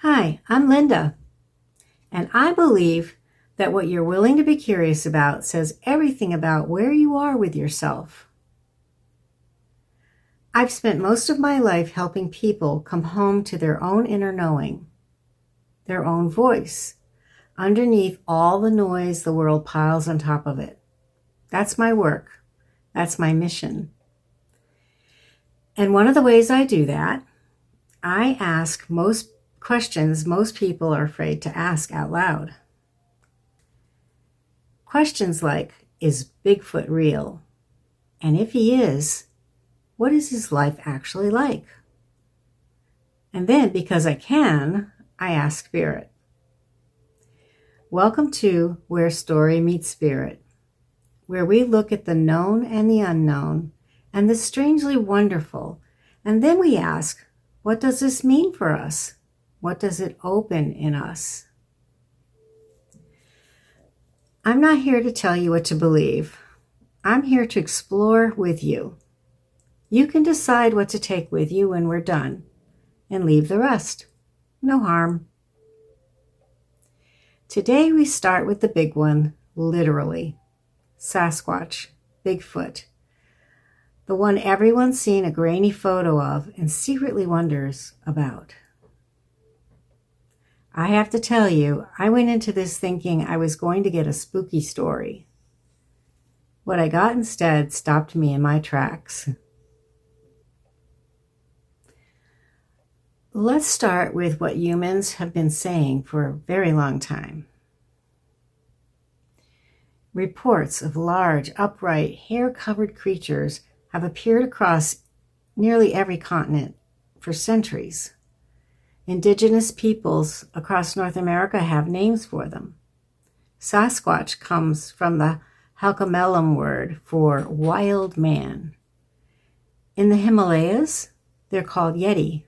Hi, I'm Linda, and I believe that what you're willing to be curious about says everything about where you are with yourself. I've spent most of my life helping people come home to their own inner knowing, their own voice, underneath all the noise the world piles on top of it. That's my work. That's my mission. And one of the ways I do that, I ask most questions most people are afraid to ask out loud. Questions like, is Bigfoot real? And if he is, what is his life actually like? And then, because I can, I ask Spirit. Welcome to Where Story Meets Spirit, where we look at the known and the unknown and the strangely wonderful, and then we ask, what does this mean for us? What does it open in us? I'm not here to tell you what to believe. I'm here to explore with you. You can decide what to take with you when we're done and leave the rest. No harm. Today we start with the big one, literally. Sasquatch, Bigfoot. The one everyone's seen a grainy photo of and secretly wonders about. I have to tell you, I went into this thinking I was going to get a spooky story. What I got instead stopped me in my tracks. Let's start with what humans have been saying for a very long time. Reports of large, upright, hair-covered creatures have appeared across nearly every continent for centuries. Indigenous peoples across North America have names for them. Sasquatch comes from the Halkomelem word for wild man. In the Himalayas, they're called Yeti.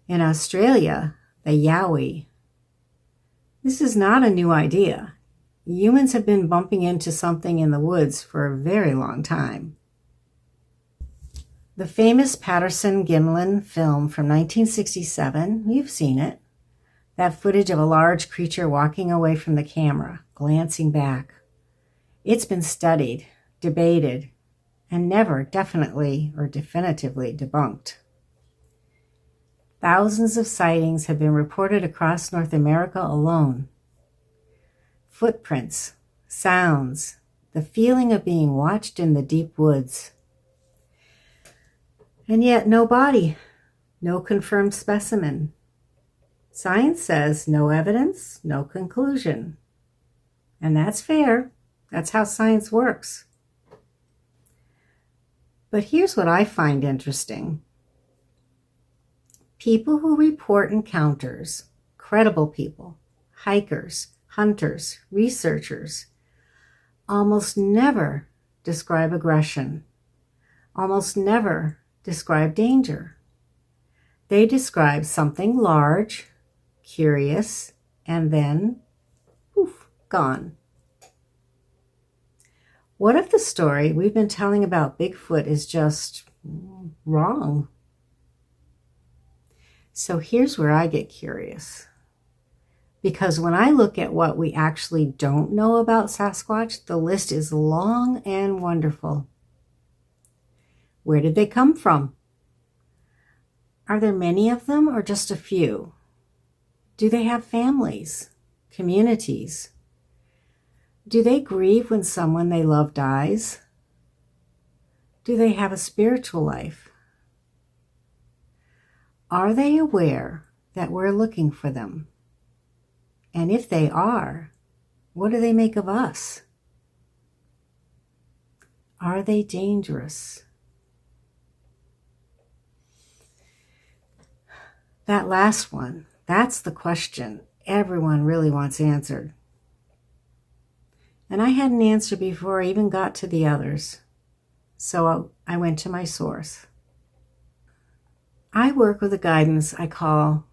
In Australia, the Yowie. This is not a new idea. Humans have been bumping into something in the woods for a very long time. The famous Patterson-Gimlin film from 1967, you've seen it. That footage of a large creature walking away from the camera, glancing back. It's been studied, debated, and never definitely or definitively debunked. Thousands of sightings have been reported across North America alone. Footprints, sounds, the feeling of being watched in the deep woods. And yet no body, no confirmed specimen. Science says no evidence, no conclusion. And that's fair. That's how science works. But here's what I find interesting. People who report encounters, credible people, hikers, hunters, researchers, almost never describe aggression, almost never describe danger. They describe something large, curious, and then, poof, gone. What if the story we've been telling about Bigfoot is just wrong? So here's where I get curious. Because when I look at what we actually don't know about Sasquatch, the list is long and wonderful. Where did they come from? Are there many of them or just a few? Do they have families, communities? Do they grieve when someone they love dies? Do they have a spiritual life? Are they aware that we're looking for them? And if they are, what do they make of us? Are they dangerous? That last one, that's the question everyone really wants answered. And I had an answer before I even got to the others. So I went to my source. I work with a guidance I call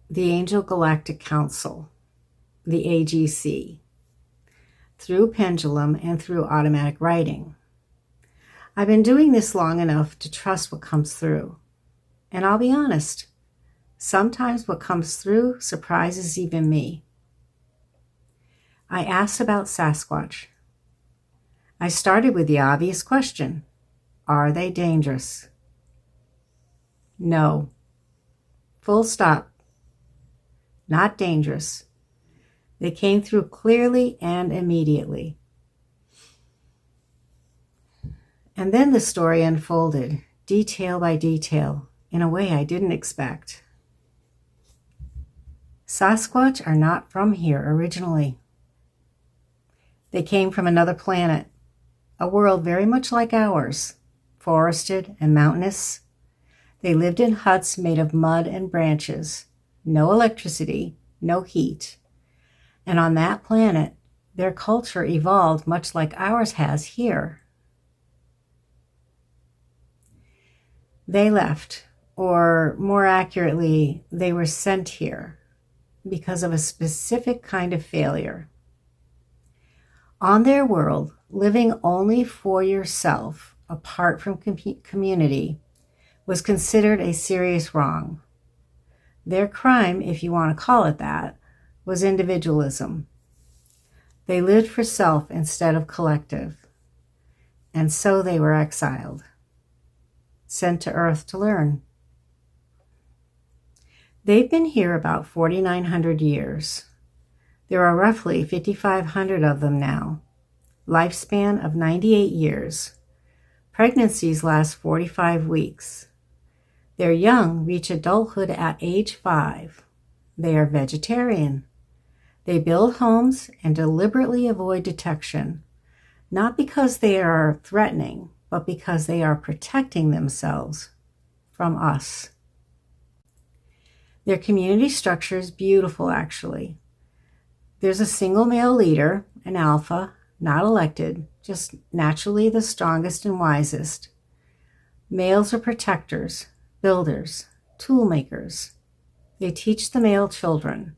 the Angel Galactic Council, the AGC, through pendulum and through automatic writing. I've been doing this long enough to trust what comes through. And I'll be honest, Sometimes what comes through surprises even me. I asked about Sasquatch. I started with the obvious question: are they dangerous? No. Full stop. Not dangerous. They came through clearly and immediately. And then the story unfolded, detail by detail, in a way I didn't expect. Sasquatch are not from here originally. They came from another planet, a world very much like ours, forested and mountainous. They lived in huts made of mud and branches, no electricity, no heat. And on that planet, their culture evolved much like ours has here. They left, or more accurately, they were sent here because of a specific kind of failure. On their world, living only for yourself, apart from community, was considered a serious wrong. Their crime, if you want to call it that, was individualism. They lived for self instead of collective, and so they were exiled, sent to Earth to learn. They've been here about 4,900 years. There are roughly 5,500 of them now. Lifespan of 98 years. Pregnancies last 45 weeks. Their young reach adulthood at age 5. They are vegetarian. They build homes and deliberately avoid detection, not because they are threatening, but because they are protecting themselves from us. Their community structure is beautiful, actually. There's a single male leader, an alpha, not elected, just naturally the strongest and wisest. Males are protectors, builders, tool makers. They teach the male children.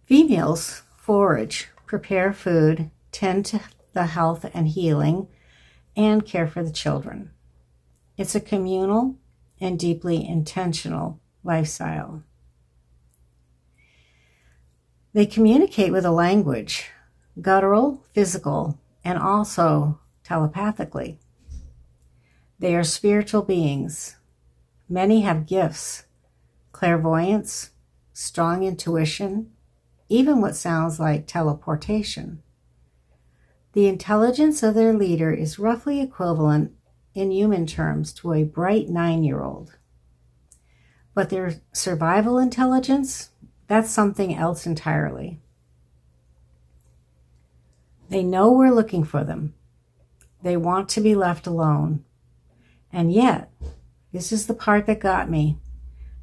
Females forage, prepare food, tend to the health and healing, and care for the children. It's a communal and deeply intentional lifestyle. They communicate with a language, guttural, physical, and also telepathically. They are spiritual beings. Many have gifts, clairvoyance, strong intuition, even what sounds like teleportation. The intelligence of their leader is roughly equivalent in human terms to a bright 9-year-old. But their survival intelligence, that's something else entirely. They know we're looking for them. They want to be left alone. And yet, this is the part that got me.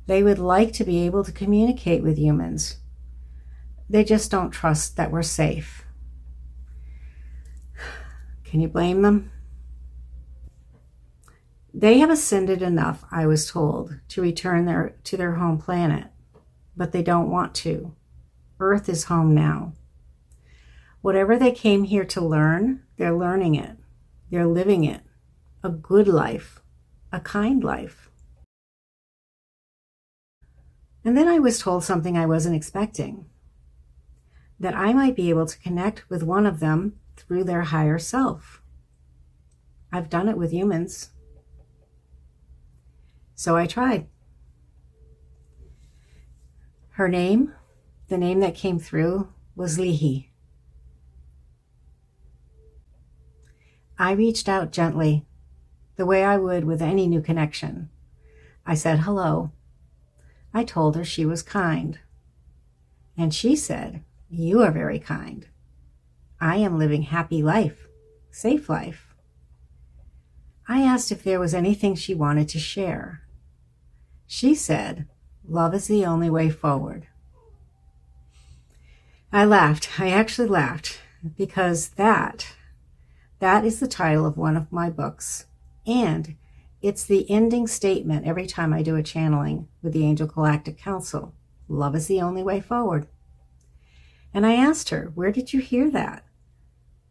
They would like to be able to communicate with humans. They just don't trust that we're safe. Can you blame them? They have ascended enough, I was told, to return to their home planet, but they don't want to. Earth is home now. Whatever they came here to learn, they're learning it. They're living it. A good life. A kind life. And then I was told something I wasn't expecting. That I might be able to connect with one of them through their higher self. I've done it with humans. So I tried. Her name, the name that came through, was Lihhi. I reached out gently, the way I would with any new connection. I said hello. I told her she was kind. And she said, "You are very kind. I am living happy life, safe life." I asked if there was anything she wanted to share. She said, "Love is the only way forward." I laughed. I actually laughed because that is the title of one of my books. And it's the ending statement every time I do a channeling with the Angel Galactic Council. Love is the only way forward. And I asked her, "Where did you hear that?"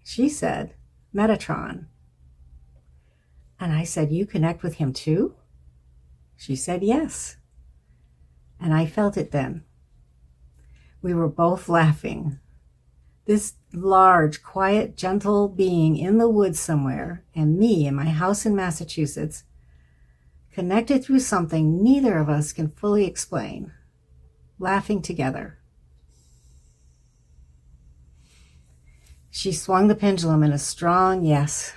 She said, "Metatron." And I said, "You connect with him too?" She said, "Yes." and I felt it then. We were both laughing. This large, quiet, gentle being in the woods somewhere, and me in my house in Massachusetts, connected through something neither of us can fully explain, laughing together. She swung the pendulum in a strong yes.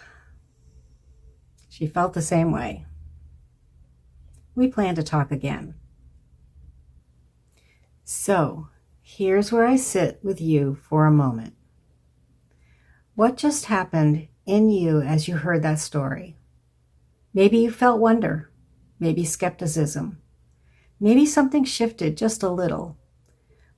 She felt the same way. We plan to talk again. So, here's where I sit with you for a moment. What just happened in you as you heard that story? Maybe you felt wonder, maybe skepticism, maybe something shifted just a little,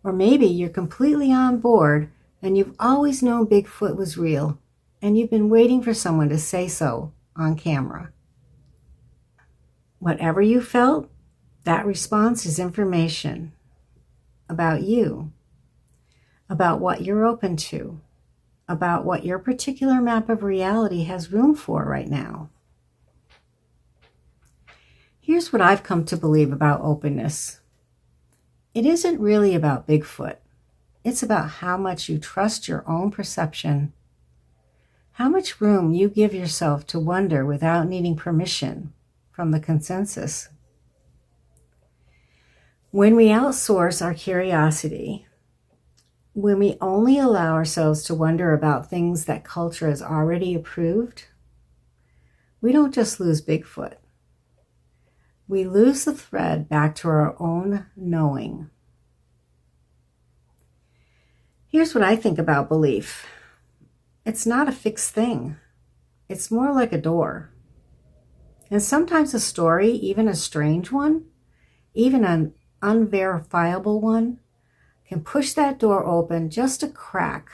or maybe you're completely on board and you've always known Bigfoot was real and you've been waiting for someone to say so on camera. Whatever you felt, that response is information about you, about what you're open to, about what your particular map of reality has room for right now. Here's what I've come to believe about openness. It isn't really about Bigfoot. It's about how much you trust your own perception, how much room you give yourself to wonder without needing permission from the consensus. When we outsource our curiosity, when we only allow ourselves to wonder about things that culture has already approved, we don't just lose Bigfoot. We lose the thread back to our own knowing. Here's what I think about belief. It's not a fixed thing. It's more like a door. And sometimes a story, even a strange one, even an unverifiable one, can push that door open just a crack,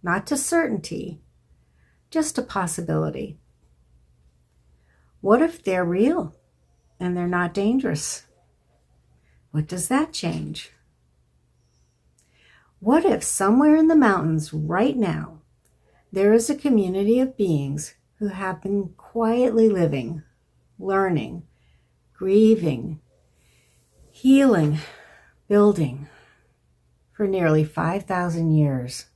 not to certainty, just a possibility. What if they're real and they're not dangerous? What does that change? What if somewhere in the mountains right now, there is a community of beings who have been quietly living, learning, grieving, healing, building for nearly 5,000 years.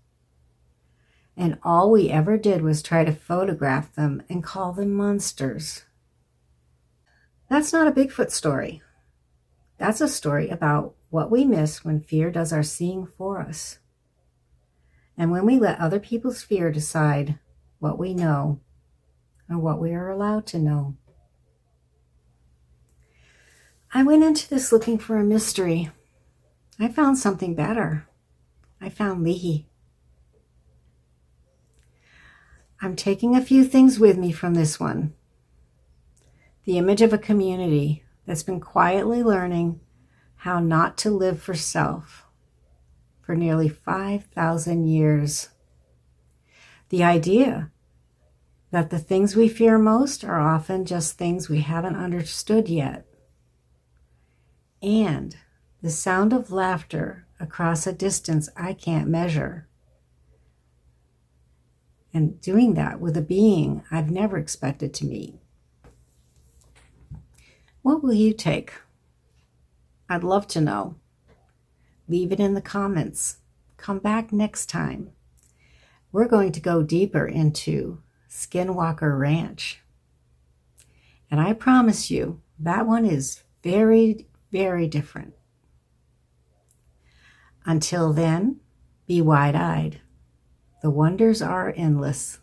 And all we ever did was try to photograph them and call them monsters. That's not a Bigfoot story. That's a story about what we miss when fear does our seeing for us. And when we let other people's fear decide what we know and what we are allowed to know. I went into this looking for a mystery. I found something better. I found Lihhi. I'm taking a few things with me from this one. The image of a community that's been quietly learning how not to live for self for nearly 5,000 years. The idea that the things we fear most are often just things we haven't understood yet. And the sound of laughter across a distance I can't measure. And doing that with a being I've never expected to meet. What will you take? I'd love to know. Leave it in the comments. Come back next time. We're going to go deeper into Skinwalker Ranch. And I promise you, that one is very, very different. Until then, be wide-eyed. The wonders are endless.